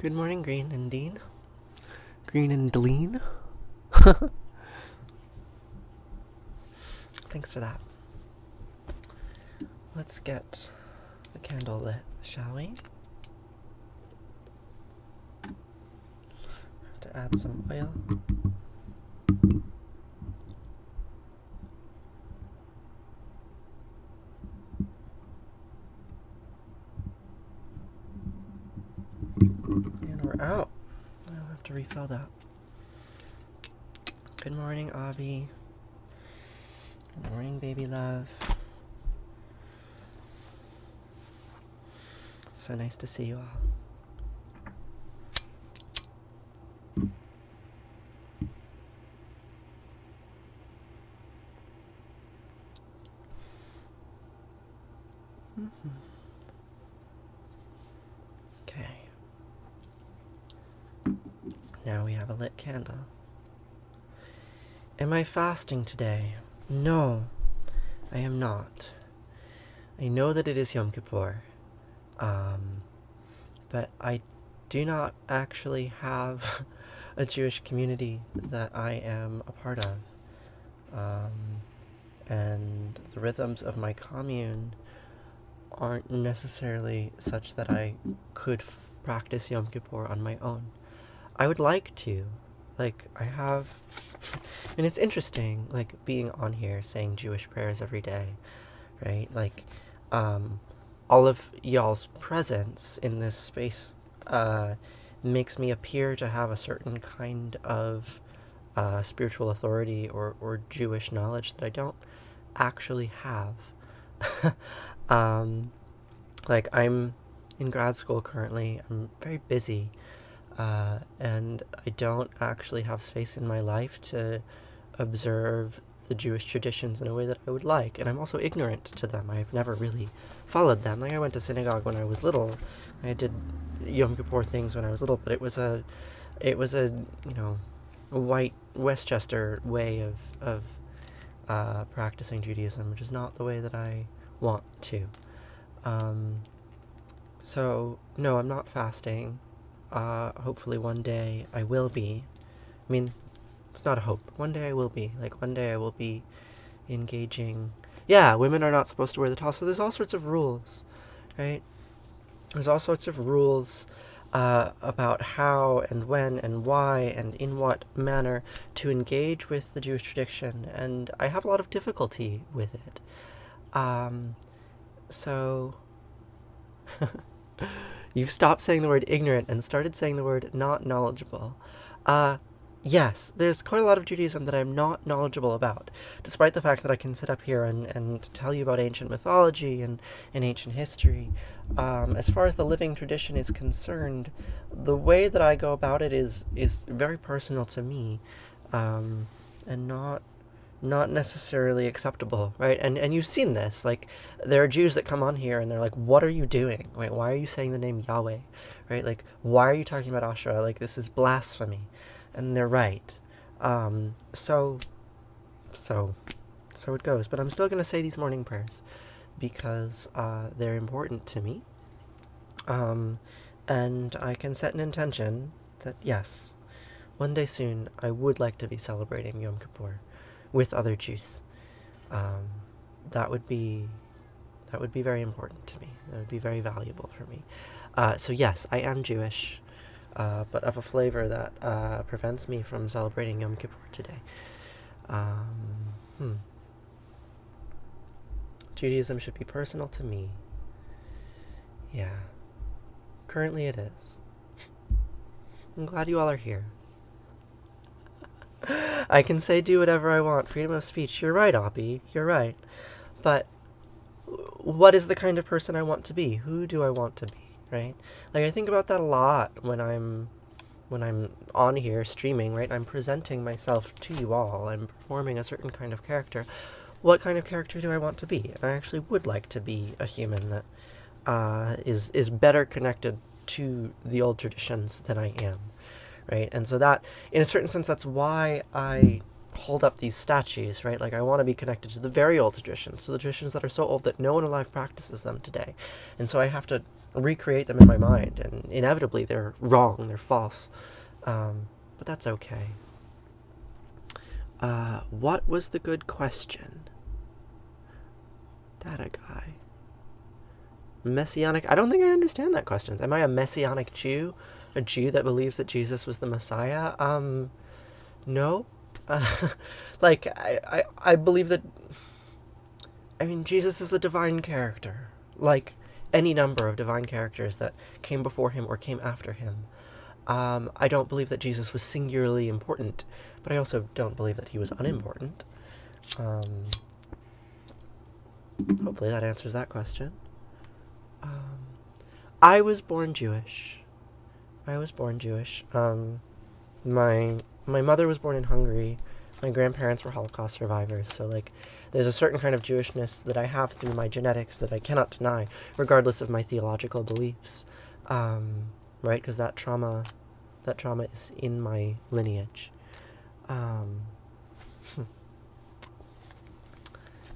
Good morning, Green and Dean. Green and Dean. Thanks for that. Let's get the candle lit, shall we? To add some oil. And we're out. I'll have to refill that. Good morning, Abby. Good morning, baby love. So nice to see you all. Okay. Now we have a lit candle. Am I fasting today? No, I am not. I know that it is Yom Kippur, but I do not actually have a Jewish community that I am a part of. And the rhythms of my commune aren't necessarily such that I could practice Yom Kippur on my own. I would like to. I have... And it's interesting, being on here saying Jewish prayers every day, right? All of y'all's presence in this space makes me appear to have a certain kind of spiritual authority or Jewish knowledge that I don't actually have. I'm in grad school currently. I'm very busy. And I don't actually have space in my life to observe the Jewish traditions in a way that I would like. And I'm also ignorant to them. I've never really followed them. I went to synagogue when I was little. I did Yom Kippur things when I was little, but it was a white Westchester way of practicing Judaism, which is not the way that I want to. So, no, I'm not fasting. Hopefully one day I will be. I mean, it's not a hope. One day I will be. One day I will be engaging. Yeah, women are not supposed to wear the towel. So there's all sorts of rules, right? There's all sorts of rules about how and when and why and in what manner to engage with the Jewish tradition. And I have a lot of difficulty with it. So... You've stopped saying the word ignorant and started saying the word not knowledgeable. Yes, there's quite a lot of Judaism that I'm not knowledgeable about, despite the fact that I can sit up here and tell you about ancient mythology and ancient history. As far as the living tradition is concerned, the way that I go about it is very personal to me, and not necessarily acceptable, right? And you've seen this. There are Jews that come on here and they're like, what are you doing? Wait, why are you saying the name Yahweh? Right? Why are you talking about Asherah? This is blasphemy. And they're right. So it goes. But I'm still going to say these morning prayers because they're important to me. And I can set an intention that, yes, one day soon I would like to be celebrating Yom Kippur with other Jews. That would be very important to me. That would be very valuable for me. So yes, I am Jewish, but of a flavor that prevents me from celebrating Yom Kippur today. Judaism should be personal to me. Yeah. Currently it is. I'm glad you all are here. I can say do whatever I want. Freedom of speech. You're right, Oppie. You're right. But what is the kind of person I want to be? Who do I want to be, right? I think about that a lot when I'm on here streaming, right? I'm presenting myself to you all. I'm performing a certain kind of character. What kind of character do I want to be? And I actually would like to be a human that is better connected to the old traditions than I am. Right? And so that, in a certain sense, that's why I hold up these statues, right? I want to be connected to the very old traditions, to the traditions that are so old that no one alive practices them today. And so I have to recreate them in my mind, and inevitably they're wrong, they're false. But that's okay. What was the good question? Data guy. Messianic. I don't think I understand that question. Am I a Messianic Jew? A Jew that believes that Jesus was the Messiah? No. Like, I believe that... I mean, Jesus is a divine character. Like any number of divine characters that came before him or came after him. I don't believe that Jesus was singularly important, but I also don't believe that he was unimportant. Hopefully that answers that question. I was born Jewish. My mother was born in Hungary. My grandparents were Holocaust survivors, so like there's a certain kind of Jewishness that I have through my genetics that I cannot deny, regardless of my theological beliefs. Right? Because that trauma is in my lineage.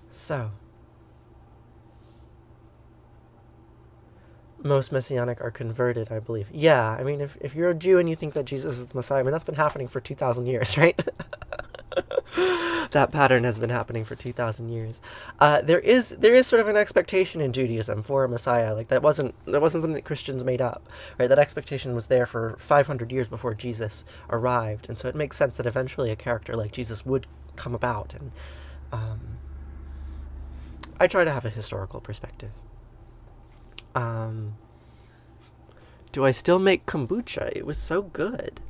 So, most Messianic are converted, I believe. Yeah, I mean, if you're a Jew and you think that Jesus is the Messiah, I mean, that's been happening for 2,000 years, right? That pattern has been happening for 2,000 years. There is sort of an expectation in Judaism for a Messiah. Like that wasn't something that Christians made up, right? That expectation was there for 500 years before Jesus arrived, and so it makes sense that eventually a character like Jesus would come about. And I try to have a historical perspective. Do I still make kombucha? It was so good.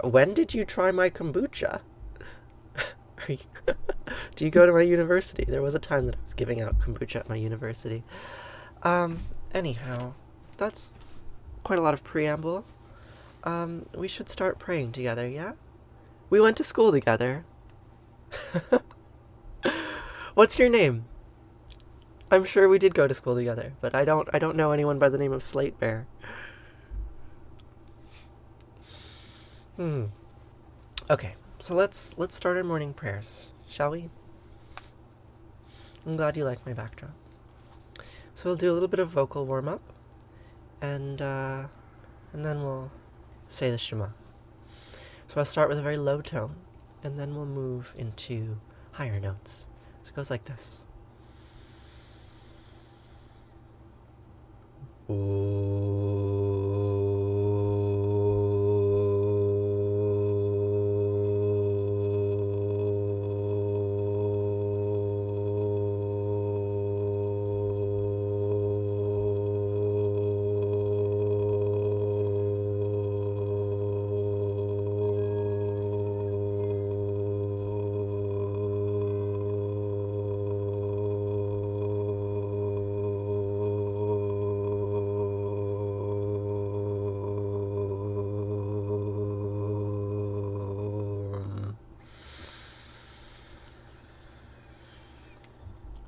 When did you try my kombucha? Do you go to my university? There was a time that I was giving out kombucha at my university. Anyhow, that's quite a lot of preamble. We should start praying together, yeah? We went to school together. What's your name? I'm sure we did go to school together, but I don't know anyone by the name of Slate Bear. Okay, so let's start our morning prayers, shall we? I'm glad you like my backdrop. So we'll do a little bit of vocal warm-up, and then we'll say the Shema. So I'll start with a very low tone, and then we'll move into higher notes. So it goes like this.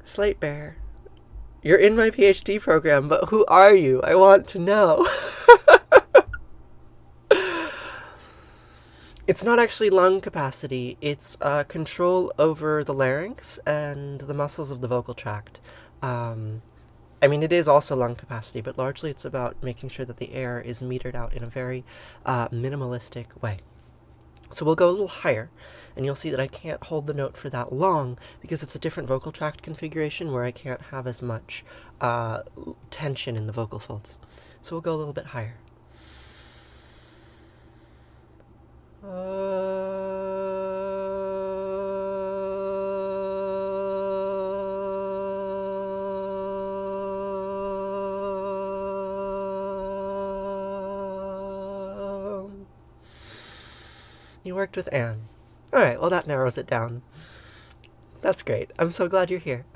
Slate Bear, you're in my PhD program, but who are you? I want to know. It's not actually lung capacity, it's control over the larynx and the muscles of the vocal tract. I mean, it is also lung capacity, but largely it's about making sure that the air is metered out in a very minimalistic way. So we'll go a little higher, and you'll see that I can't hold the note for that long because it's a different vocal tract configuration where I can't have as much tension in the vocal folds. So we'll go a little bit higher. You worked with Anne. Alright, well that narrows it down. That's great. I'm so glad you're here.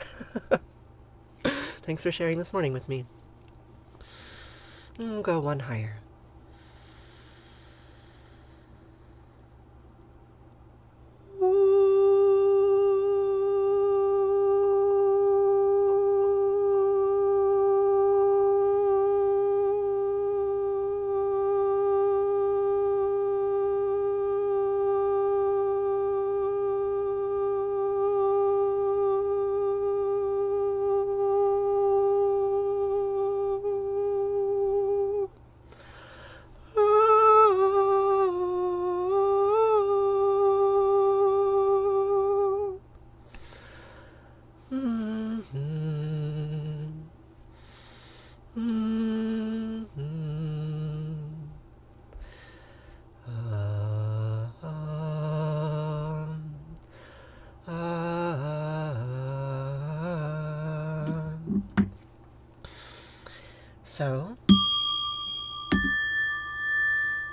Thanks for sharing this morning with me. We'll go one higher. So,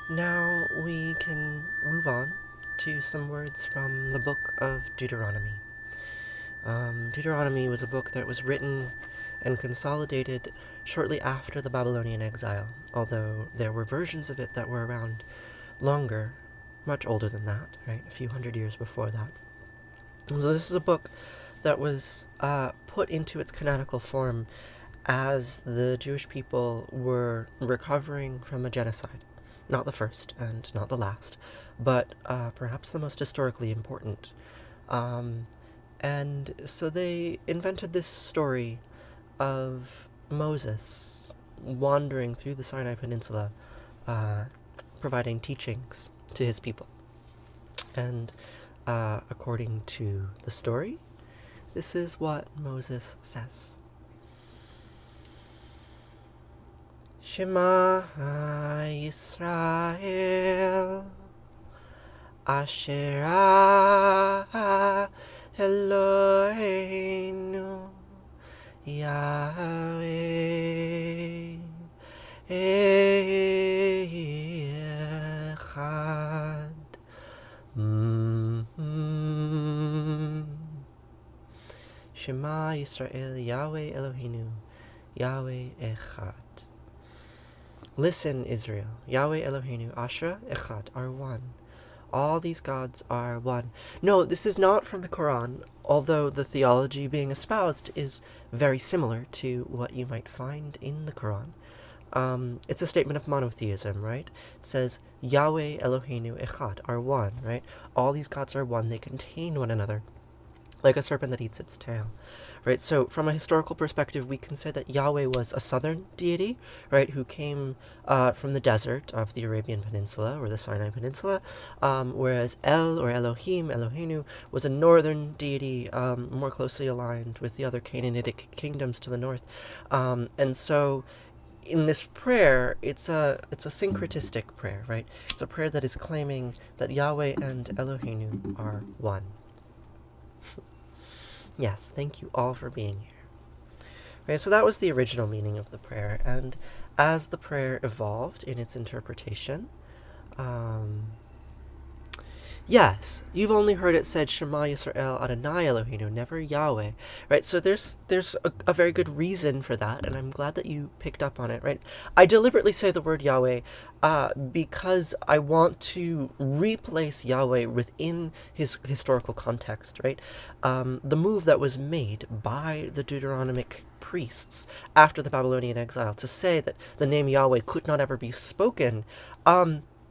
now we can move on to some words from the Book of Deuteronomy. Deuteronomy was a book that was written and consolidated shortly after the Babylonian exile, although there were versions of it that were around longer, much older than that, right? A few hundred years before that. So this is a book that was put into its canonical form as the Jewish people were recovering from a genocide. Not the first and not the last, but perhaps the most historically important. And so they invented this story of Moses wandering through the Sinai Peninsula, providing teachings to his people. And according to the story, this is what Moses says. Shema Yisrael Asher Eloheinu Yahweh Echad. Shema Yisrael Yahweh Eloheinu Yahweh Echad. Listen, Israel, Yahweh Eloheinu, Asher Echad, are one. All these gods are one. No, this is not from the Quran, although the theology being espoused is very similar to what you might find in the Quran. It's a statement of monotheism, right? It says, Yahweh Eloheinu Echad, are one, right? All these gods are one. They contain one another, like a serpent that eats its tail. Right, so from a historical perspective, we can say that Yahweh was a southern deity, right, who came from the desert of the Arabian Peninsula or the Sinai Peninsula, whereas El or Elohim, Eloheinu, was a northern deity, more closely aligned with the other Canaanitic kingdoms to the north. And so in this prayer, it's a syncretistic prayer, right? It's a prayer that is claiming that Yahweh and Eloheinu are one. Yes, thank you all for being here. Right, so that was the original meaning of the prayer, and as the prayer evolved in its interpretation, yes, you've only heard it said Shema Yisrael Adonai Eloheinu, never Yahweh, right? So there's a very good reason for that, and I'm glad that you picked up on it, right? I deliberately say the word Yahweh because I want to replace Yahweh within his historical context, right? The move that was made by the Deuteronomic priests after the Babylonian exile to say that the name Yahweh could not ever be spoken,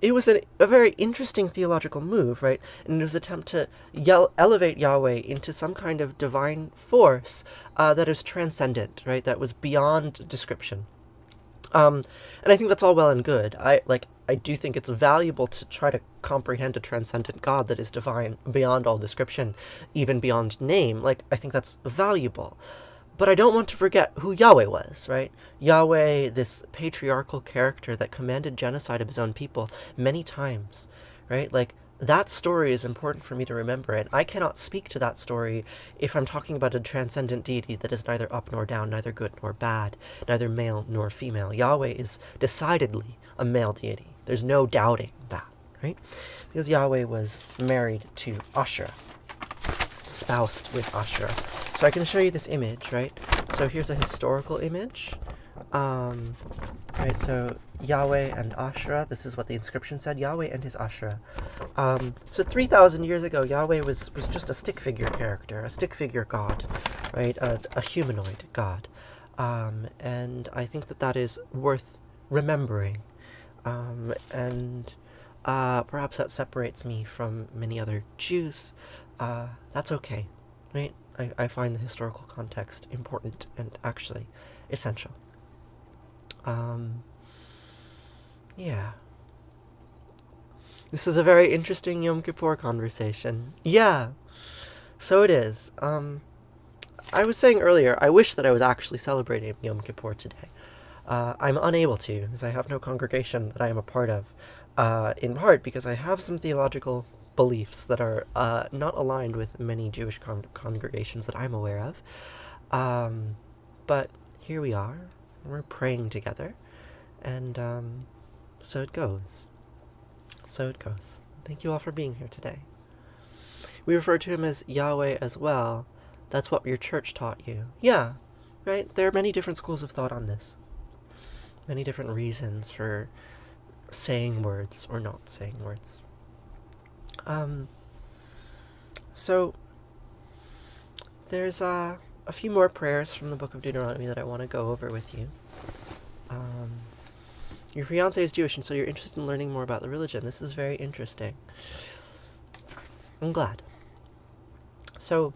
it was a very interesting theological move, right? And it was an attempt to elevate Yahweh into some kind of divine force that is transcendent, right? That was beyond description. And I think that's all well and good. I do think it's valuable to try to comprehend a transcendent God that is divine beyond all description, even beyond name. I think that's valuable. But I don't want to forget who Yahweh was, right? Yahweh, this patriarchal character that commanded genocide of his own people many times, right? That story is important for me to remember, and I cannot speak to that story if I'm talking about a transcendent deity that is neither up nor down, neither good nor bad, neither male nor female. Yahweh is decidedly a male deity. There's no doubting that, right? Because Yahweh was married to Asherah, spoused with Asherah. So I can show you this image, right? So here's a historical image. Right, so Yahweh and Asherah, this is what the inscription said, Yahweh and his Asherah. So 3,000 years ago, Yahweh was just a stick figure character, a stick figure god, right? A humanoid god. And I think that is worth remembering. And perhaps that separates me from many other Jews. That's okay, right? I find the historical context important and actually essential. Yeah. This is a very interesting Yom Kippur conversation. Yeah, so it is. I was saying earlier, I wish that I was actually celebrating Yom Kippur today. I'm unable to, because I have no congregation that I am a part of, in part because I have some theological beliefs that are not aligned with many Jewish congregations that I'm aware of. But here we are, we're praying together, and so it goes. So it goes. Thank you all for being here today. We refer to him as Yahweh as well. That's what your church taught you. Yeah, right? There are many different schools of thought on this. Many different reasons for saying words or not saying words. So there's a few more prayers from the Book of Deuteronomy that I want to go over with you. Your fiancé is Jewish, and so you're interested in learning more about the religion. This is very interesting. I'm glad. So,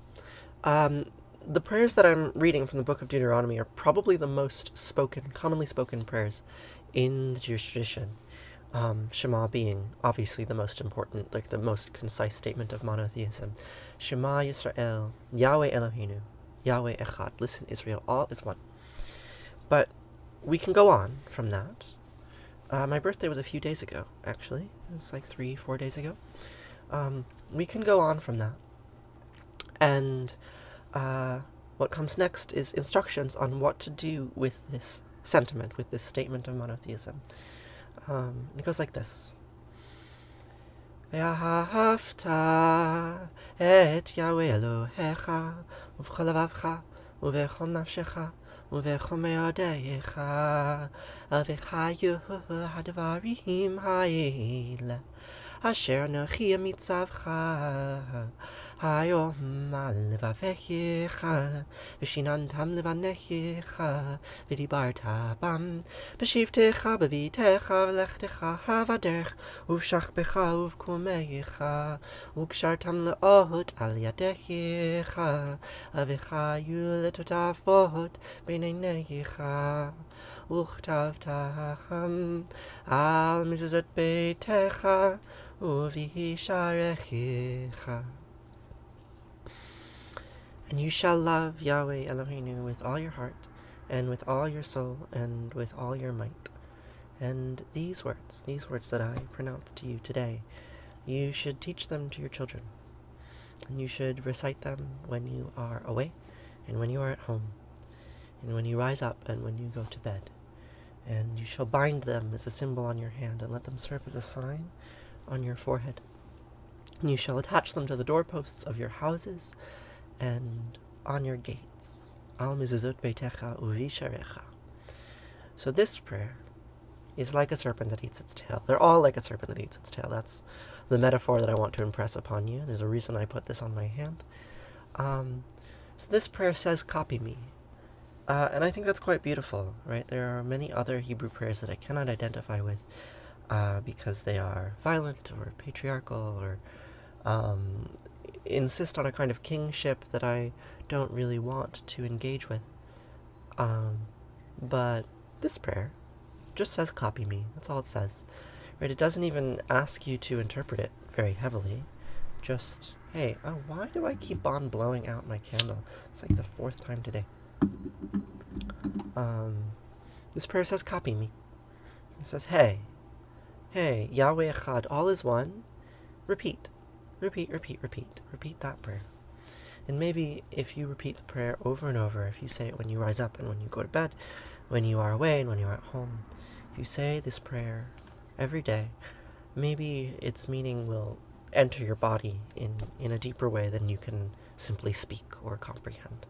the prayers that I'm reading from the Book of Deuteronomy are probably the most commonly spoken prayers in the Jewish tradition. Shema being obviously the most important, like the most concise statement of monotheism. Shema Yisrael, Yahweh Eloheinu, Yahweh Echad. Listen, Israel, all is one. But we can go on from that. My birthday was a few days ago, actually. It was like 3-4 days ago. We can go on from that. And what comes next is instructions on what to do with this sentiment, with this statement of monotheism. It goes like this. ואהבת את יהוה אלוהיך ובכל לבבך ובכל נפשך ובכל מאודך וחיו הדברים האלה אשר אנוכי מצווך היום על לבביך ושיננתם לבניך ודיברת בם בשבתך בביתך ולכתך בדרך ובשכבך ובקומך וקשרתם לאות על ידיך וחיו לטוטפות בין עיניך וכתבתם על מזוזות ביתך ובשעריך. And you shall love Yahweh Eloheinu with all your heart, and with all your soul, and with all your might. And these words that I pronounce to you today, you should teach them to your children. And you should recite them when you are away, and when you are at home, and when you rise up, and when you go to bed. And you shall bind them as a symbol on your hand, and let them serve as a sign on your forehead. And you shall attach them to the doorposts of your houses, and on your gates. Al mezuzot beitecha uvisharecha. So this prayer is like a serpent that eats its tail. They're all like a serpent that eats its tail. That's the metaphor that I want to impress upon you. There's a reason I put this on my hand. So this prayer says, copy me. And I think that's quite beautiful, right? There are many other Hebrew prayers that I cannot identify with because they are violent or patriarchal or insist on a kind of kingship that I don't really want to engage with. But this prayer just says, copy me. That's all it says. Right? It doesn't even ask you to interpret it very heavily. Just, hey, why do I keep on blowing out my candle? It's like the 4th time today. This prayer says, copy me. It says, hey, Yahweh Echad, all is one. Repeat that prayer. And maybe if you repeat the prayer over and over, if you say it when you rise up and when you go to bed, when you are away and when you're at home, if you say this prayer every day, maybe its meaning will enter your body in a deeper way than you can simply speak or comprehend.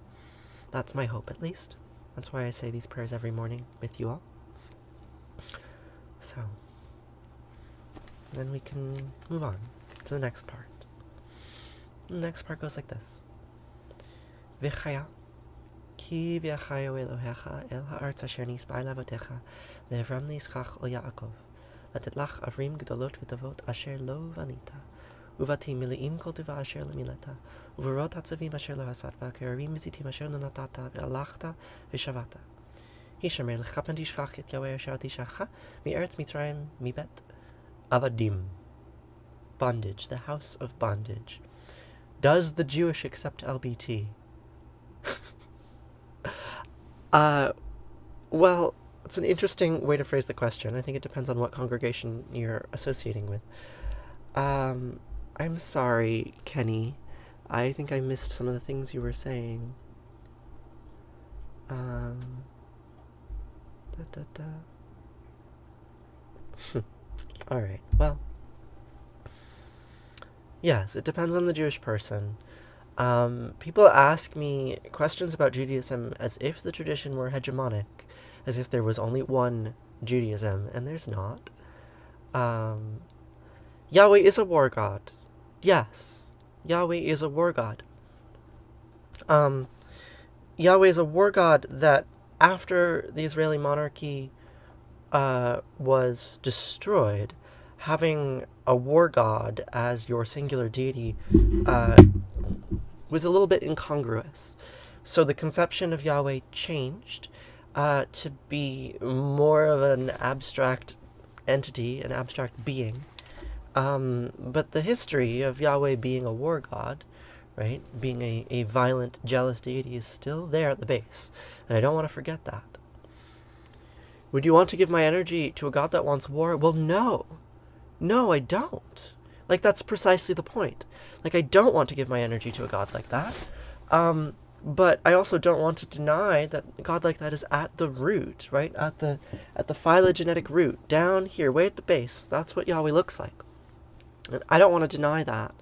That's my hope, at least. That's why I say these prayers every morning with you all. So, then we can move on to the next part. The next part goes like this. V'chaya, ki v'chayo Elohecha el ha'arz asher nisbai lavotecha le'avram nischach o Yaakov לתת לך עברים גדולות וטובות אשר לא בנית ובתים מלאים כל טובה אשר לא מילאת וברות הצווים אשר לא עשת והכרמים מזיתים אשר לא נתת והלכת ושבת. הישמר לך פן תשכח את יהוה אשר תשכחה מארץ מצרים מבית עבדים. Bondage, the house of bondage. Does the Jewish accept LBT? Well, it's an interesting way to phrase the question. I think it depends on what congregation you're associating with. I'm sorry, Kenny. I think I missed some of the things you were saying. Alright, well, yes, it depends on the Jewish person. People ask me questions about Judaism as if the tradition were hegemonic, as if there was only one Judaism, and there's not. Yahweh is a war god. Yes, Yahweh is a war god. Yahweh is a war god that, after the Israeli monarchy was destroyed, having a war god as your singular deity was a little bit incongruous. So the conception of Yahweh changed to be more of an abstract entity, an abstract being. But the history of Yahweh being a war god, right, being a violent, jealous deity, is still there at the base. And I don't want to forget that. Would you want to give my energy to a god that wants war? Well, no. No, I don't. Like, that's precisely the point. Like, I don't want to give my energy to a god like that. But I also don't want to deny that a god like that is at the root, right? At the phylogenetic root, down here, way at the base. That's what Yahweh looks like. And I don't want to deny that.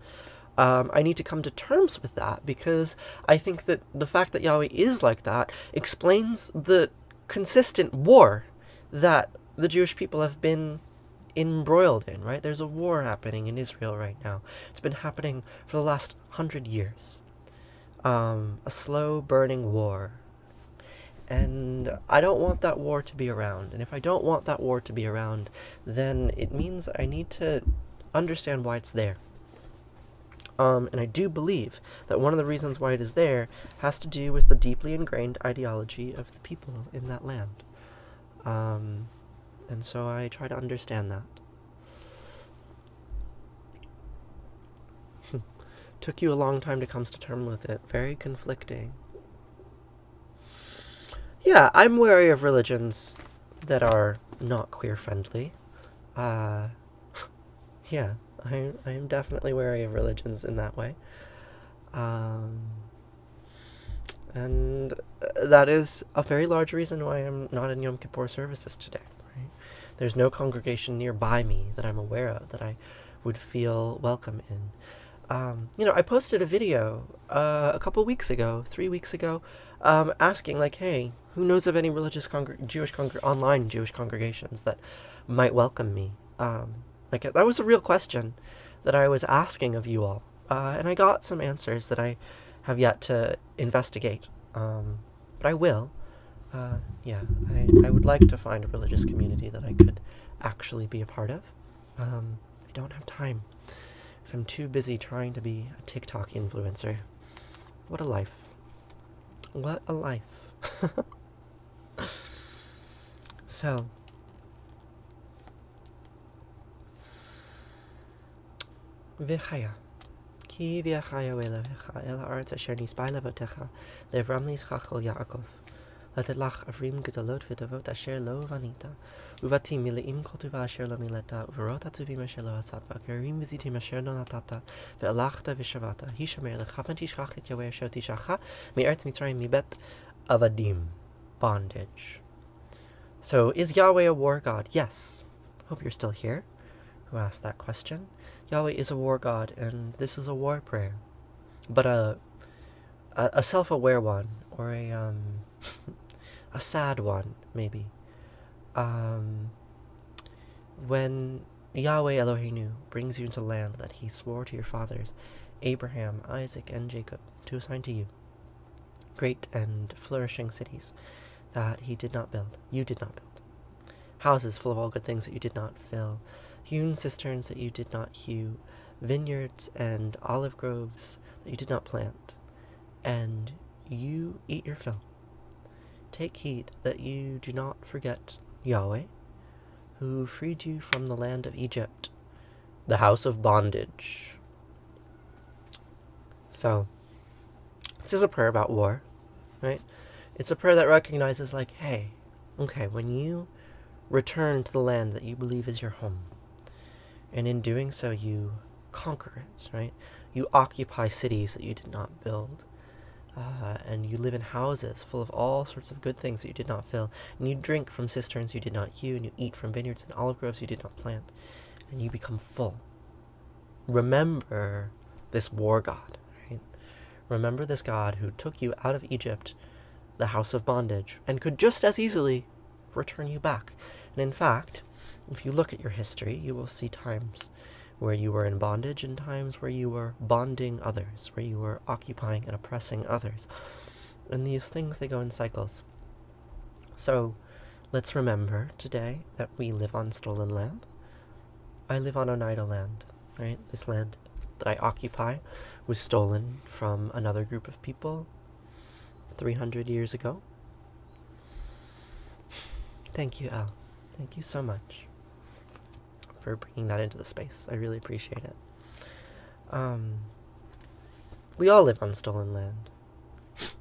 I need to come to terms with that, because I think that the fact that Yahweh is like that explains the consistent war that the Jewish people have been embroiled in, right? There's a war happening in Israel right now. It's been happening for the last 100 years. A slow burning war. And I don't want that war to be around. And if I don't want that war to be around, then it means I need to understand why it's there. And I do believe that one of the reasons why it is there has to do with the deeply ingrained ideology of the people in that land. And so I try to understand that. Took you a long time to come to terms with it. Very conflicting. Yeah, I'm wary of religions that are not queer-friendly. Yeah, I am definitely wary of religions in that way. And that is a very large reason why I'm not in Yom Kippur services today. Right? There's no congregation nearby me that I'm aware of that I would feel welcome in. I posted a video a couple weeks ago, 3 weeks ago, asking, like, hey, who knows of any religious online Jewish congregations that might welcome me? That was a real question that I was asking of you all, and I got some answers that I have yet to investigate, but I will. I would like to find a religious community that I could actually be a part of. I don't have time, because I'm too busy trying to be a TikTok influencer. What a life. What a life. So, V'chaya. Ki v'chaya ve'levecha el ha'aretz asher nisbai levotecha le'avram li'yitzchak kol Yaakov לתת לך עברים גדולות וטובות אשר לא בנית, ובתים מלאים כל טובה אשר לא מילאת, וברות הטובים אשר לא עצת, והגרים וזיתים אשר לא נתת, והלכת ושבת, הישמר לך פן תשכח את יהוה אשר תשעך מארץ מצרים מבית עבדים, bondage. So, is Yahweh a war god? Yes. Hope you're still here, who asked that question. Yahweh is a war god, and this is a war prayer. But a self-aware one, or a sad one, maybe. When Yahweh Eloheinu brings you into land that he swore to your fathers, Abraham, Isaac, and Jacob, to assign to you, great and flourishing cities that he did not build, you did not build, houses full of all good things that you did not fill, hewn cisterns that you did not hew, vineyards and olive groves that you did not plant, and you eat your fill. Take heed that you do not forget Yahweh, who freed you from the land of Egypt, the house of bondage. So, this is a prayer about war, right? It's a prayer that recognizes, like, hey, okay, when you return to the land that you believe is your home, and in doing so you conquer it, right? You occupy cities that you did not build. and you live in houses full of all sorts of good things that you did not fill, and you drink from cisterns you did not hew, and you eat from vineyards and olive groves you did not plant, and you become full. Remember this war god, right? Remember this God who took you out of Egypt, the house of bondage, and could just as easily return you back. And in fact, if you look at your history, you will see times where you were in bondage and times where you were bonding others, where you were occupying and oppressing others. And these things, they go in cycles. So let's remember today that we live on stolen land. I live on Oneida land, right? This land that I occupy was stolen from another group of people 300 years ago. Thank you, Elle. Thank you so much for bringing that into the space. I really appreciate it. We all live on stolen land.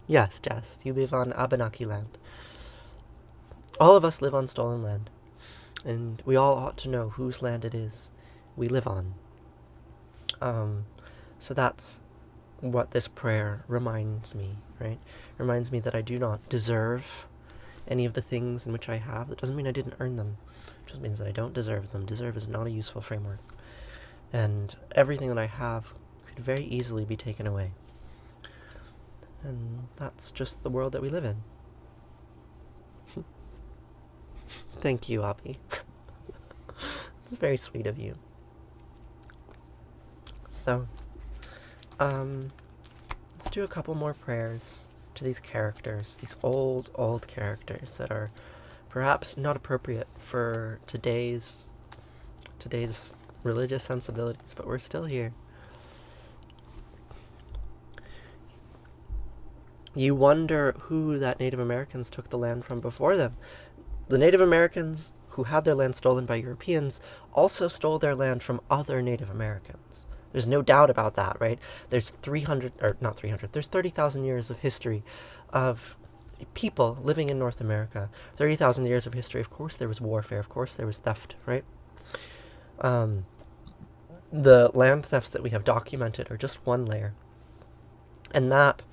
Yes, Jess, you live on Abenaki land. All of us live on stolen land, and we all ought to know whose land it is we live on. So that's what this prayer reminds me, right? Reminds me that I do not deserve any of the things in which I have. That doesn't mean I didn't earn them. It just means that I don't deserve them. Deserve is not a useful framework. And everything that I have could very easily be taken away. And that's just the world that we live in. Thank you, Abby. It's very sweet of you. So, let's do a couple more prayers to these characters, these old characters that are perhaps not appropriate for today's religious sensibilities, but we're still here. You wonder who that Native Americans took the land from before them. The Native Americans who had their land stolen by Europeans also stole their land from other Native Americans. There's no doubt about that, right? There's 30,000 years of history of people living in North America. 30,000 years of history. Of course there was warfare. Of course there was theft, right? The land thefts that we have documented are just one layer. And that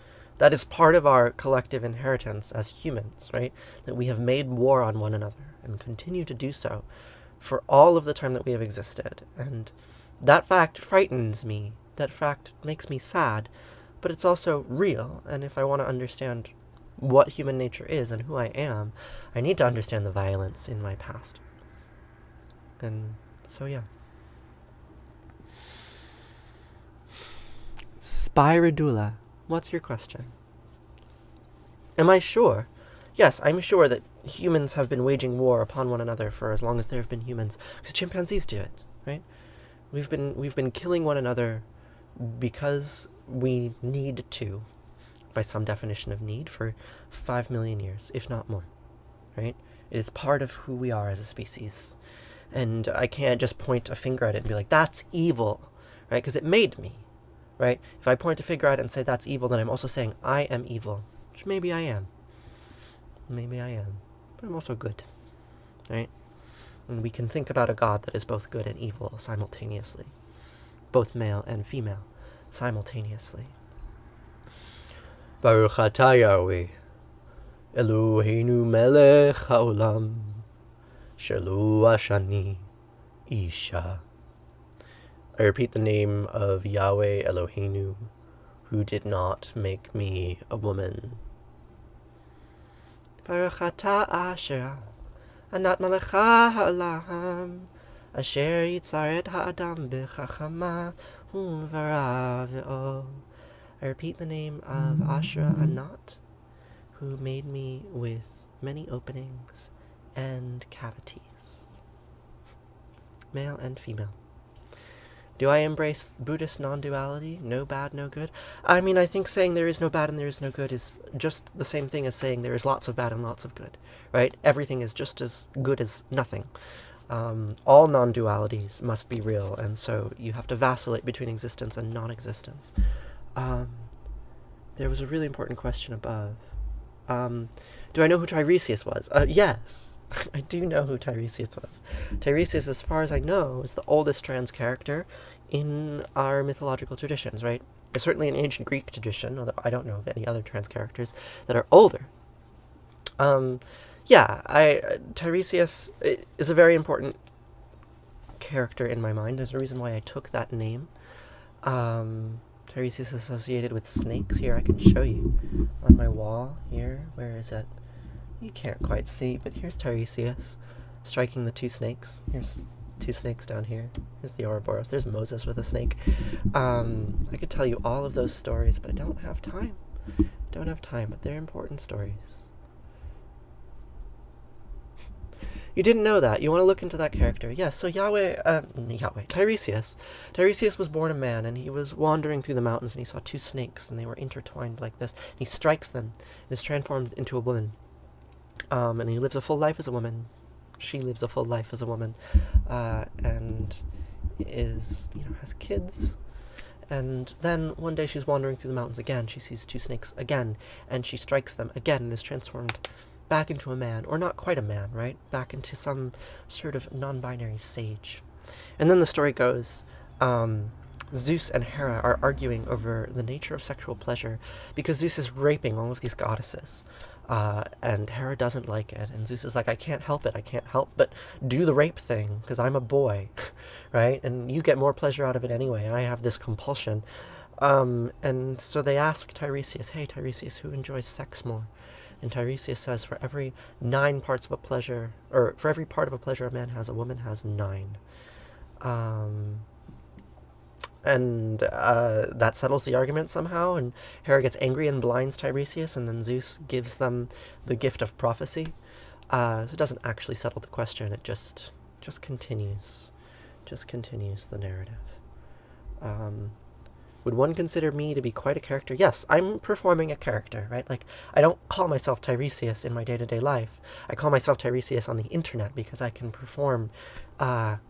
is part of our collective inheritance as humans, right? That we have made war on one another and continue to do so for all of the time that we have existed. And that fact frightens me. That fact makes me sad, but it's also real. And if I want to understand what human nature is and who I am, I need to understand the violence in my past. And so, yeah. Spyridula, what's your question? Am I sure? Yes, I'm sure that humans have been waging war upon one another for as long as there have been humans, because chimpanzees do it, right? We've been killing one another because we need to, by some definition of need, for 5 million years, if not more, right? It is part of who we are as a species. And I can't just point a finger at it and be like, that's evil, right? Because it made me, right? If I point a finger at it and say that's evil, then I'm also saying I am evil, which maybe I am. Maybe I am. But I'm also good, right? And we can think about a God that is both good and evil simultaneously. Both male and female simultaneously. Baruch atah Yahweh, Eloheinu melech haolam, shelo ashani isha. I repeat the name of Yahweh Eloheinu, who did not make me a woman. Baruch atah Asher, Anat Malecha Ha'olam, Asher Yitzaret Ha'adam B'chachama U'vara V'o. I repeat the name of Asher Anat, who made me with many openings and cavities. Male and female. Do I embrace Buddhist non-duality? No bad, no good? I mean, I think saying there is no bad and there is no good is just the same thing as saying there is lots of bad and lots of good, right? Everything is just as good as nothing. All non-dualities must be real, and so you have to vacillate between existence and non-existence. There was a really important question above. Do I know who Tiresias was? Yes. I do know who Tiresias was. Tiresias, as far as I know, is the oldest trans character in our mythological traditions, right? certainly in ancient Greek tradition, although I don't know of any other trans characters that are older. Tiresias is a very important character in my mind. There's a reason why I took that name. Tiresias is associated with snakes. Here, I can show you on my wall here. Where is it? You can't quite see, but here's Tiresias striking the two snakes. Here's two snakes down here. Here's the Ouroboros. There's Moses with a snake. I could tell you all of those stories, but I don't have time. But they're important stories. You didn't know that. You want to look into that character. Yes, so Tiresias. Tiresias was born a man, and he was wandering through the mountains, and he saw two snakes, and they were intertwined like this. And he strikes them, and is transformed into a woman. And he lives a full life as a woman. She lives a full life as a woman. And is, has kids. And then one day she's wandering through the mountains again. She sees two snakes again, and she strikes them again, and is transformed back into a man, or not quite a man, right? Back into some sort of non-binary sage. And then the story goes, Zeus and Hera are arguing over the nature of sexual pleasure because Zeus is raping all of these goddesses. And Hera doesn't like it, and Zeus is like, I can't help but do the rape thing, because I'm a boy, right? And you get more pleasure out of it anyway. I have this compulsion. And so they ask Tiresias, hey, Tiresias, who enjoys sex more? And Tiresias says, for every 9 parts of a pleasure, or for every part of a pleasure a man has, a woman has 9. That settles the argument somehow, and Hera gets angry and blinds Tiresias, and then Zeus gives them the gift of prophecy. So it doesn't actually settle the question, it just continues. Just continues the narrative. Would one consider me to be quite a character? Yes, I'm performing a character, right? Like, I don't call myself Tiresias in my day-to-day life. I call myself Tiresias on the internet because I can perform them.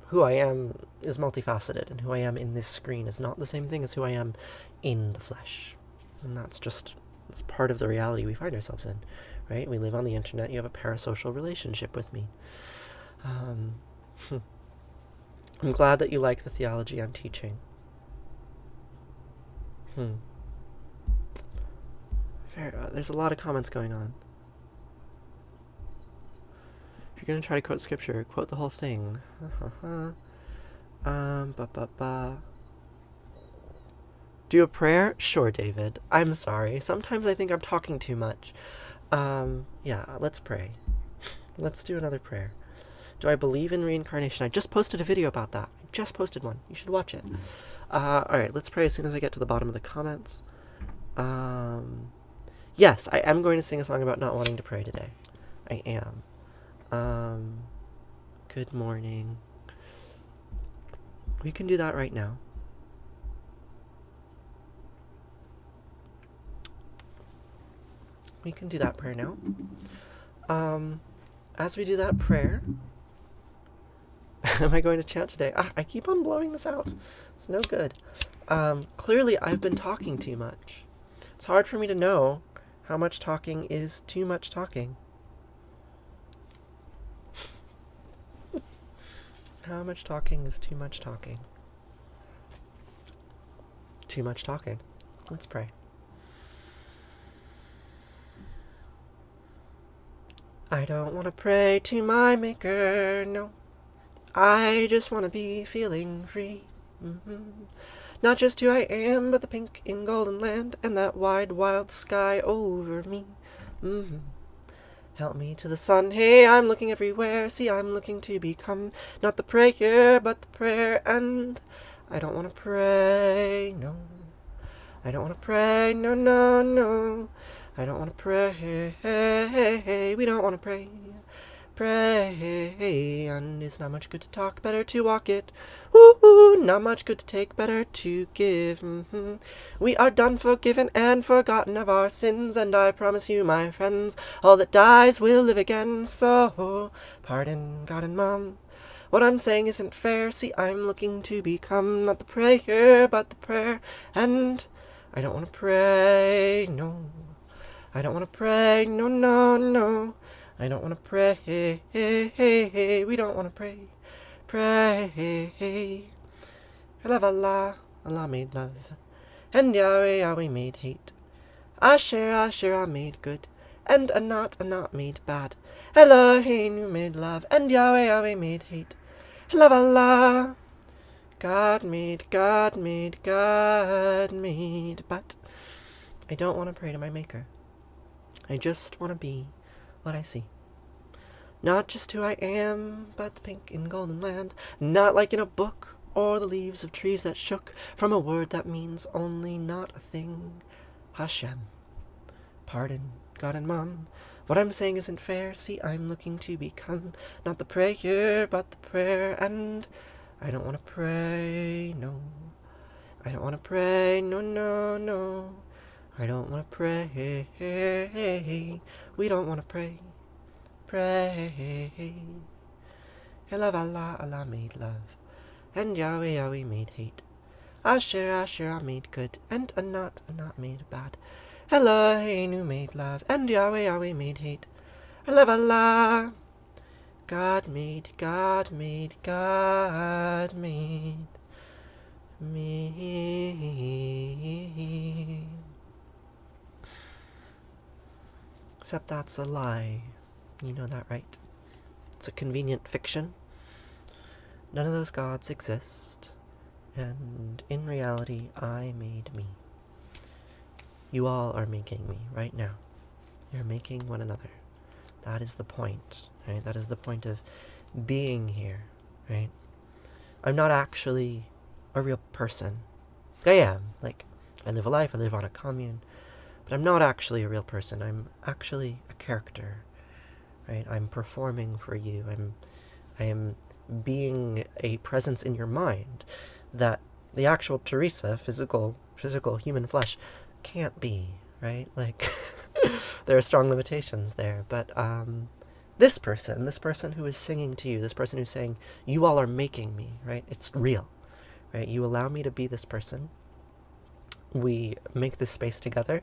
Who I am is multifaceted, and who I am in this screen is not the same thing as who I am in the flesh. And it's part of the reality we find ourselves in, right? We live on the internet. You have a parasocial relationship with me. I'm glad that you like the theology I'm teaching. There's a lot of comments going on. If you're going to try to quote scripture, quote the whole thing. Do a prayer? Sure, David. I'm sorry. Sometimes I think I'm talking too much. Let's pray. Let's do another prayer. Do I believe in reincarnation? I just posted a video about that. I just posted one. You should watch it. Alright, let's pray as soon as I get to the bottom of the comments. Yes, I am going to sing a song about not wanting to pray today. I am. Good morning. We can do that right now. We can do that prayer now. As we do that prayer... Am I going to chant today? I keep on blowing this out. It's no good. Clearly, I've been talking too much. It's hard for me to know how much talking is too much talking. How much talking is too much talking? Too much talking. Let's pray. I don't want to pray to my maker, no. I just want to be feeling free. Not just who I am, but the pink and golden land and that wide, wild sky over me. Help me to the sun. Hey, I'm looking everywhere. See, I'm looking to become not the prayer, but the prayer. And I don't want to pray, no. I don't want to pray, no, no, no. I don't want to pray. We don't want to pray. Pray, and it's not much good to talk, better to walk it. Ooh, not much good to take, better to give. We are done, forgiven, and forgotten of our sins, and I promise you, my friends, all that dies will live again. So, pardon, God and Mom. What I'm saying isn't fair. See, I'm looking to become not the prayer, but the prayer, and I don't want to pray, no. I don't want to pray, no, no, no. I don't want to pray. We don't want to pray. Pray. Love Allah, Allah made love, and Yahweh, Yahweh made hate. Asher, Asher, made good, and Anat made bad. Eloheinu made love, and Yahweh, Yahweh made hate. Love Allah. God made, God made, God made. But I don't want to pray to my Maker. I just want to be what I see. Not just who I am, but the pink and golden land. Not like in a book, or the leaves of trees that shook from a word that means only not a thing. Hashem. Pardon, God and Mom. What I'm saying isn't fair. See, I'm looking to become not the prayer, but the prayer. And I don't want to pray, no. I don't want to pray, no, no, no. I don't want to pray. We don't want to pray. Pray. Love Allah, Allah made love, and Yahweh, Yahweh made hate. Asher, Asher made good, and Anat made bad. Eloheinu made love, and Yahweh, Yahweh made hate. Love Allah. God made, God made, God made me. Except that's a lie. You know that, right? It's a convenient fiction. None of those gods exist. And in reality, I made me. You all are making me right now. You're making one another. That is the point, right? That is the point of being here, right? I'm not actually a real person. I am. Like, I live a life, I live on a commune. But I'm not actually a real person. I'm actually a character, right? I'm performing for you. I am being a presence in your mind that the actual Teresa, physical human flesh, can't be, right? Like, there are strong limitations there. But this person who is singing to you, this person who's saying, you all are making me, right? It's real, right? You allow me to be this person. We make this space together,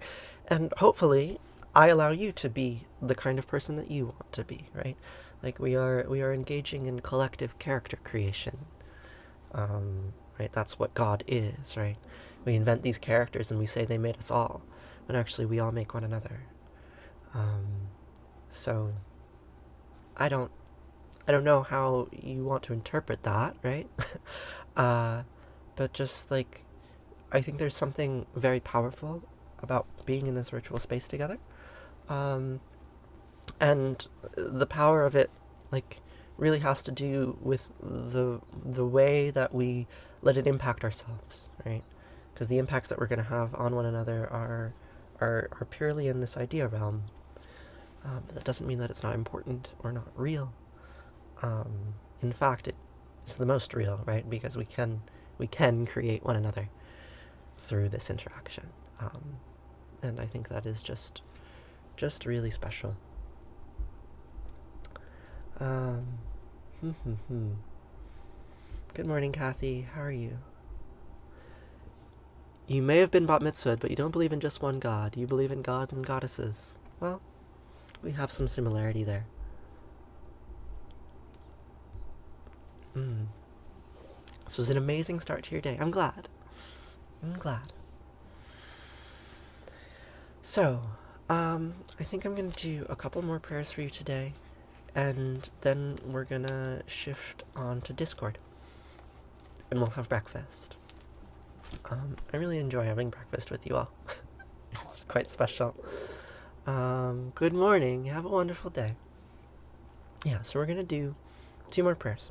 and hopefully I allow you to be the kind of person that you want to be, right? Like, we are engaging in collective character creation, right? That's what God is, right? We invent these characters and we say they made us all, but actually we all make one another. So I don't know how you want to interpret that, right? But just like, I think there's something very powerful about being in this virtual space together. And the power of it, like, really has to do with the way that we let it impact ourselves, right? Because the impacts that we're going to have on one another are purely in this idea realm. But that doesn't mean that it's not important or not real. In fact, it is the most real, right? Because we can create one another through this interaction. And I think that is just really special. Good morning, Kathy. How are you? You may have been bat mitzvahed, but you don't believe in just one God. You believe in God and goddesses. Well, we have some similarity there. This was an amazing start to your day. I'm glad. So, I think I'm going to do a couple more prayers for you today, and then we're going to shift on to Discord, and we'll have breakfast. I really enjoy having breakfast with you all. It's quite special. Good morning. Have a wonderful day. Yeah, so we're going to do 2 more prayers.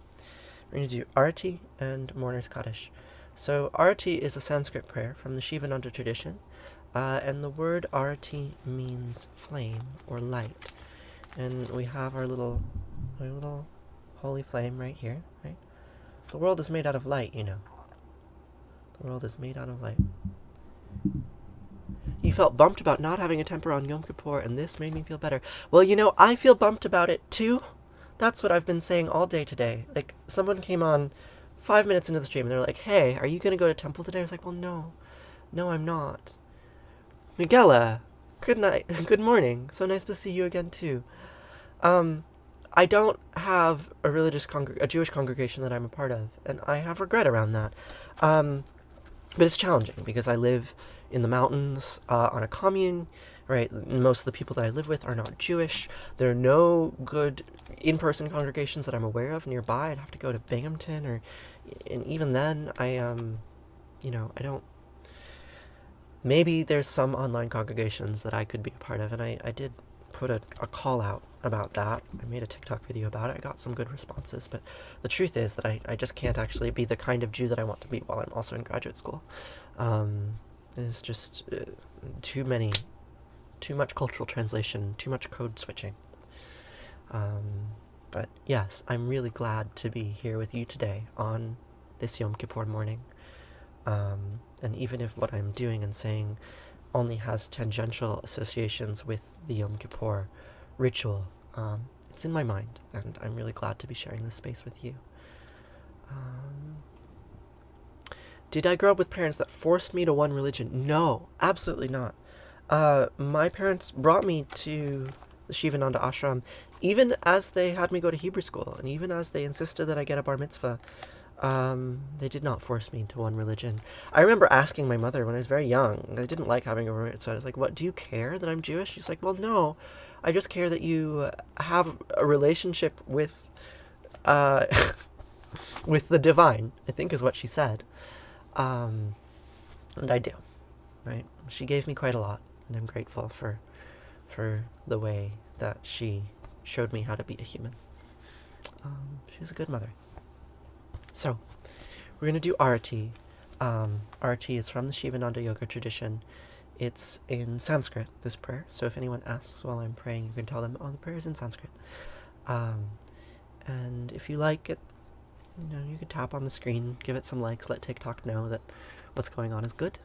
We're going to do Arati and Mourner's Kaddish. So Arati is a Sanskrit prayer from the Shivananda tradition, and the word Arati means flame or light. And we have our little holy flame right here, right? The world is made out of light, you know. The world is made out of light. You felt bumped about not having a temper on Yom Kippur, and this made me feel better. Well, you know, I feel bumped about it too. That's what I've been saying all day today. Like, someone came on 5 minutes into the stream, and they're like, hey, are you going to go to temple today? I was like, well, no, I'm not. Miguela, good night, good morning. So nice to see you again, too. I don't have a Jewish congregation that I'm a part of, and I have regret around that. But it's challenging because I live in the mountains on a commune, right? Most of the people that I live with are not Jewish. There are no good in-person congregations that I'm aware of nearby. I'd have to go to Binghamton, and even then, I don't. Maybe there's some online congregations that I could be a part of, and I did put a call out about that. I made a TikTok video about it. I got some good responses, but the truth is that I just can't actually be the kind of Jew that I want to be while I'm also in graduate school. There's just too much cultural translation, too much code switching. But yes, I'm really glad to be here with you today on this Yom Kippur morning. And even if what I'm doing and saying only has tangential associations with the Yom Kippur ritual, it's in my mind, and I'm really glad to be sharing this space with you. Did I grow up with parents that forced me to one religion? No, absolutely not. My parents brought me to the Shivananda ashram, even as they had me go to Hebrew school, and even as they insisted that I get a bar mitzvah. They did not force me to one religion. I remember asking my mother when I was very young. I didn't like having a bar mitzvah. I was like, "What? Do you care that I'm Jewish?" She's like, "Well, no. I just care that you have a relationship with, with the divine," I think is what she said. And I do, right? She gave me quite a lot, and I'm grateful for the way that she showed me how to be a human. She was a good mother. So, we're going to do Arati. Arati is from the Shivananda yoga tradition. It's in Sanskrit, this prayer. So if anyone asks while I'm praying, you can tell them, "Oh, the prayer is in Sanskrit." And if you like it, you can tap on the screen, give it some likes, let TikTok know that what's going on is good.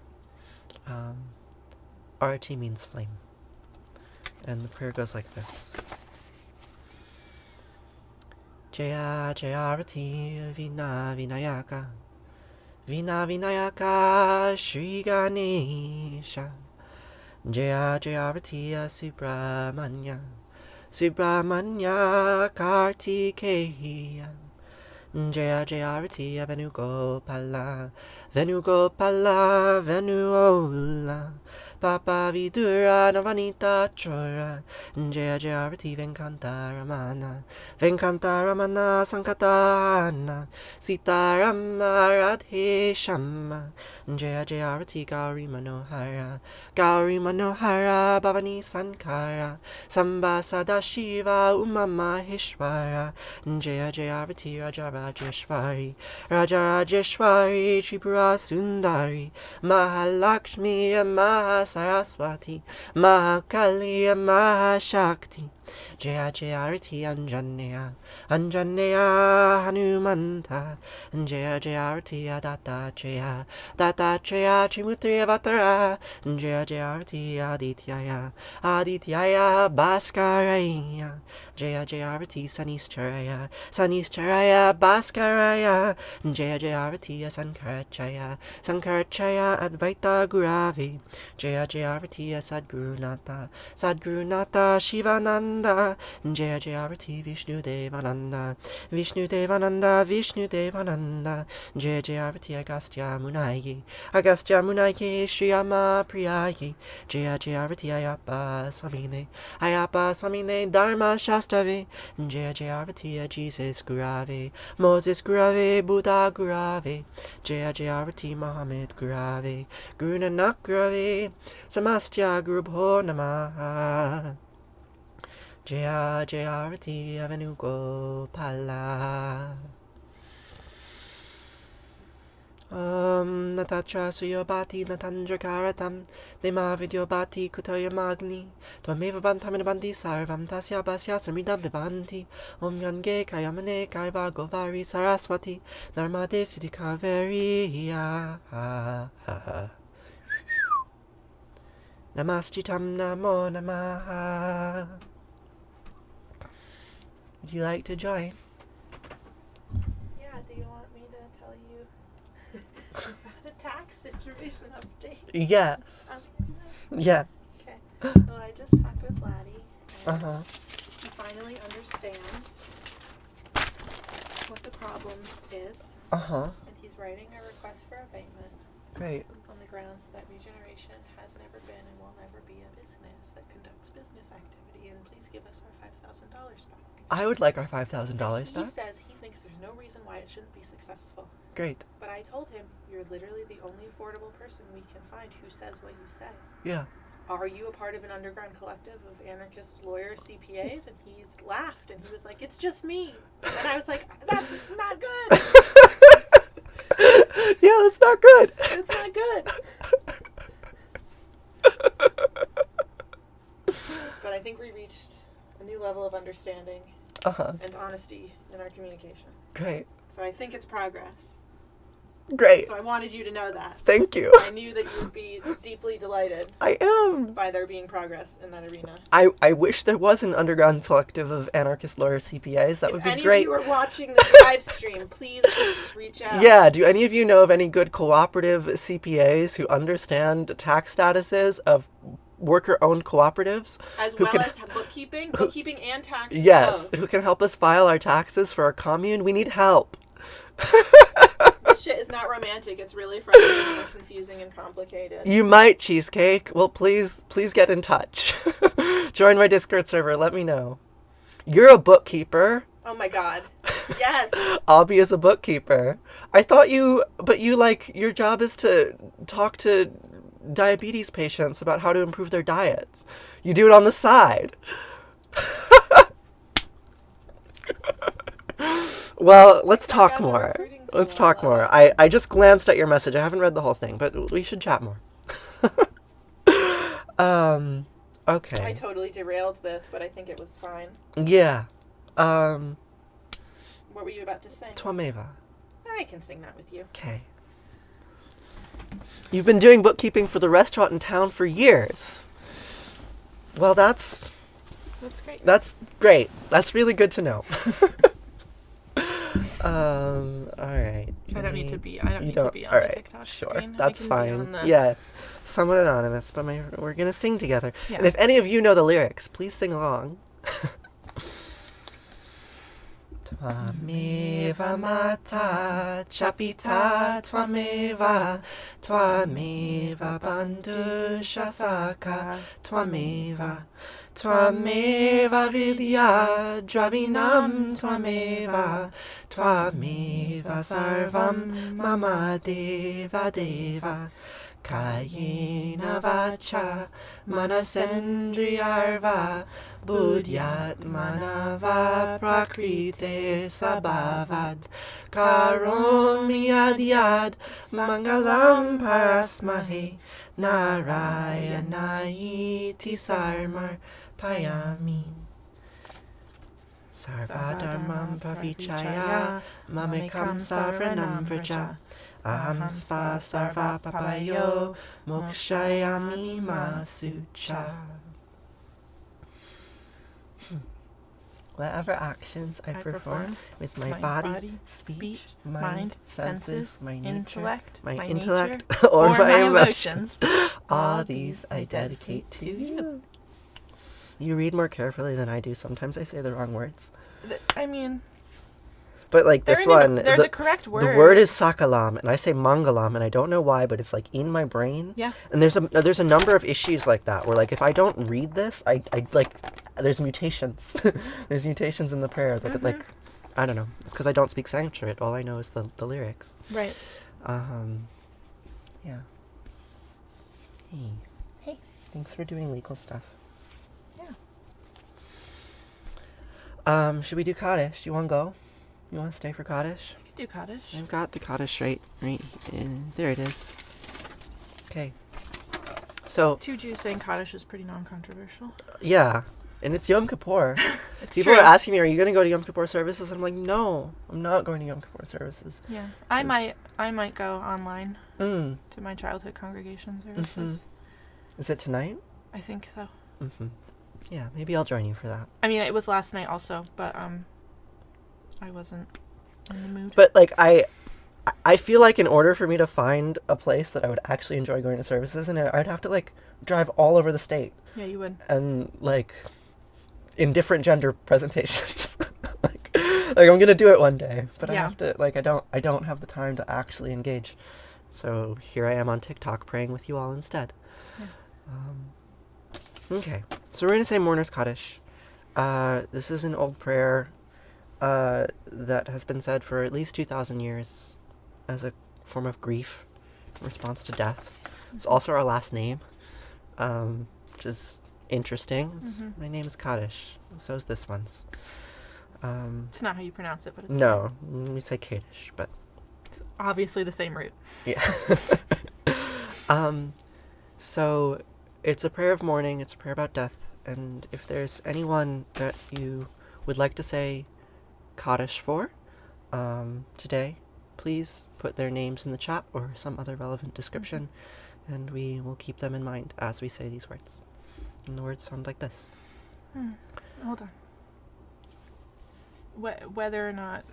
Arati means flame. And the prayer goes like this. Jaya Jayarati Vina Vinayaka Vina Vinayaka Shri Ganesha Jaya Jayarati Subramanya Subramanya Kartikeya Jaya Jayarati Venugopala Venugopala Venuola Papa Vidura Navanita Chora Jaya Jayarati Venkantaramana Venkantaramana Sankatana Sitarama Radhe Shama Jaya Jayarati Gauri Manohara Bhavani Sankara Samba Sadashiva Uma Maheshwara Jaya Jayarati Rajarajeshwari Tripura Sundari Mahalakshmi Mahasaraswati Mahakali Mahashakti Jaya Jayarati Anjaneya Hanumanta Jaya Jayarati Dattatreya Trimutri Avatara Jaya Jayarati Adityaya Bhaskaraya Jaya Jayarati Sanistaraya Bhaskaraya Jaya Jayarati Sankarachaya Advaita Gurave Jaya Jayarati Sadgurunata Shivananda Jaya Jayarati Vishnu Devananda Jaya Jayarati Agastya Munayi Shri Ama Priyayi Jaya Jayarati Ayappa Swamine Dharma Shastave Jaya Jayarati Jesus Gurave Moses Gurave Buddha Gurave Jaya Jayarati Muhammad Gurave Guru Nanak Gurave Samastya Gurubho Namaha Jaya Jayarati Venugopala Natatra Suyobati Natandra Karatam Nema Vidyobati Kutoya Magni Twameva Bantamina Bandi Sarvam Tasya Basya Samridam Vivanti Om Yange Kayamane Kaiva Govari Saraswati Narmade Siddhi Kaveriya Namastitam Namo Namaha. Would you like to join? Yeah, do you want me to tell you about a tax situation update? Yes. Yes. Okay. Well, I just talked with Laddie. Uh-huh. He finally understands what the problem is. Uh-huh. And he's writing a request for abatement Great. on the grounds that regeneration has never been and will never be a business that conducts business activity. And please give us our $5,000 back. I would like our $5,000 He back. says he thinks there's no reason why it shouldn't be successful. Great. But I told him, you're literally the only affordable person we can find who says what you say. Yeah. Are you a part of an underground collective of anarchist lawyer CPAs? And he's laughed and he was like, it's just me. And I was like, that's not good. Yeah, that's not good. It's not good. But I think we reached a new level of understanding Uh-huh. and honesty in our communication. Great. So I think it's progress. Great. So I wanted you to know that. Thank you. I knew that you would be deeply delighted I am. by there being progress in that arena. I wish there was an underground collective of anarchist lawyer CPAs. That would be If any great. of you are watching this live stream, please reach out. Yeah, do any of you know of any good cooperative CPAs who understand tax statuses of worker-owned cooperatives? As who well can- as bookkeeping and taxes. Yes, both. who can help us file our taxes for our commune? We need help. This shit is not romantic. It's really frustrating and confusing and complicated. You might, Cheesecake. Well, please get in touch. Join my Discord server. Let me know. You're a bookkeeper. Oh my god. Yes. Obby is a bookkeeper. I thought but your job is to talk to diabetes patients about how to improve their diets. You do it on the side. Well, let's talk guys are more. recruiting to Let's a talk lot. more. I just glanced at your message. I haven't read the whole thing, but we should chat more. Okay. I totally derailed this, but I think it was fine. Yeah. What were you about to sing? Twameva. I can sing that with you. Okay. You've been doing bookkeeping for the restaurant in town for years. Well, that's That's great. great. That's really good to know. All right. I don't need to be on all the right, TikTok sure. screen. That's I can fine. Be on the... Yeah. Somewhat anonymous, but we're going to sing together. Yeah. And if any of you know the lyrics, please sing along. Twameva mata chapita twameva bandhu shasaka twameva vidya dravinam twameva sarvam mama deva kayena vacha manasendriyarva buddhyatmanava prakrite sabhavad karomi adyad mangalam parasmahe narayanayiti sarmar payami sarvadharmam pavichaya mamekam saranam vraja aham spa sarva papayo mokshayami masucha. Whatever actions I perform with my body, speech, mind, senses, my nature, my intellect, or my emotions, all these I dedicate to you. You read more carefully than I do. Sometimes I say the wrong words. I mean... But like this one, They're the correct word. The word is sakalam, and I say mangalam, and I don't know why, but it's like in my brain. Yeah. And there's a number of issues like that where like if I don't read this, I like there's mutations. There's mutations in the prayer that it, like I don't know. It's because I don't speak Sanskrit. All I know is the lyrics. Right. Yeah. Hey. Thanks for doing legal stuff. Yeah. Should we do Kaddish? Do you want to go? You want to stay for Kaddish? I could do Kaddish. I've got the Kaddish right there it is. Okay. So, Two Jews saying Kaddish is pretty non-controversial. yeah. And it's Yom Kippur. It's People true. are asking me, are you going to go to Yom Kippur services? I'm like, no, I'm not going to Yom Kippur services. Yeah. I might go online Mm. to my childhood congregation services. Is it tonight? I think so. Mm-hmm. Yeah, maybe I'll join you for that. I mean, it was last night also, but I wasn't in the mood. But like I feel like in order for me to find a place that I would actually enjoy going to services in, I'd have to like drive all over the state. Yeah, you would. And like in different gender presentations. like I'm gonna do it one day, but I Yeah. have to, like, I don't have the time to actually engage. So here I am on TikTok praying with you all instead. Yeah. Okay, so we're gonna say Mourner's Kaddish. This is an old prayer that has been said for at least 2,000 years as a form of grief in response to death. It's also our last name, which is interesting. Mm-hmm. My name is Kaddish, so is this one's. It's not how you pronounce it, but it's No, we say Kaddish, but obviously the same root. yeah. So it's a prayer of mourning, it's a prayer about death, and if there's anyone that you would like to say Kaddish for today, please put their names in the chat or some other relevant description, and we will keep them in mind as we say these words. And the words sound like this. Hold on. Whether or not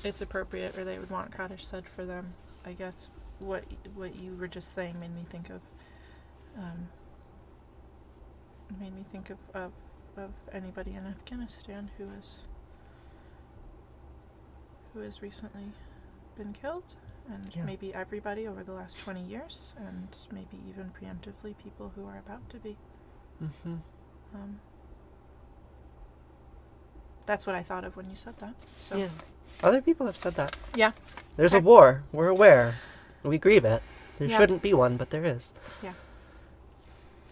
it's appropriate or they would want Kaddish said for them, I guess what you were just saying made me think of anybody in Afghanistan who has recently been killed, and Yeah. maybe everybody over the last 20 years, and maybe even preemptively people who are about to be. Mm-hmm. That's what I thought of when you said that. So Yeah. Other people have said that. Yeah. There's a Okay. war. We're aware. We grieve it. There Yeah. shouldn't be one, but there is.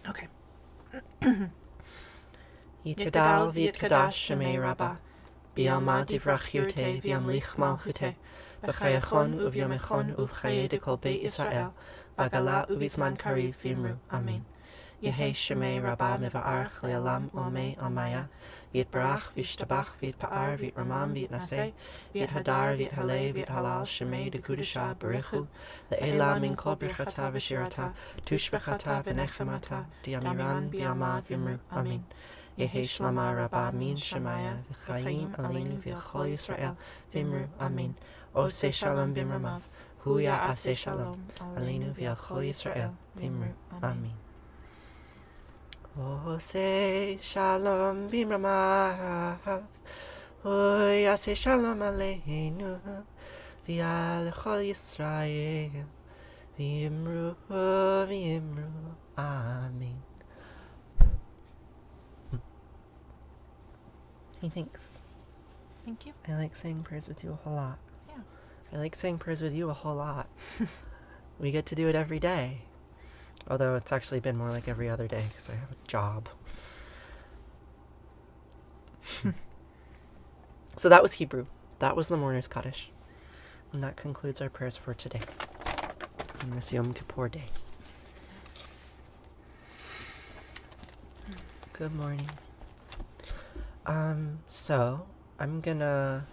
Okay. Yikadal v'yitkadash shemei Rabbah, b'yalma divrach yirteh v'yamlich malchuteh, b'chayachon uvyamechon uvchaye de kol beit Yisrael, b'gala uvizman kariv v'imru. Amen. Yehei shemei Rabbah meva'arch le'alam olmei almaya, yitbarach v'yishtabach v'yitpa'ar v'yitramam v'yitnaseh, v'yithadar v'yithaleh v'yithalal shemei de kudasha barichu, le'ela min kol birchata v'shirata, tushbechata v'nechemata, diamiran b'yalma v'imru. Amen. Yehei shlama Rabbah min shemaya v'chaim aleinu v'chol Yisrael v'imru. Amen. Oseh shalom b'imramav, hu ya'aseh shalom aleinu v'chol Yisrael v'imru. Amen. Oseh shalom b'imramav, hu ya'aseh shalom aleinu v'chol Yisrael v'imru v'imru. Amen. Hey, thanks. Thank you. I like saying prayers with you a whole lot. Yeah. I like saying prayers with you a whole lot. We get to do it every day. Although it's actually been more like every other day because I have a job. So that was Hebrew. That was the Mourner's Kaddish. And that concludes our prayers for today. On this Yom Kippur day. Good morning. So I'm gonna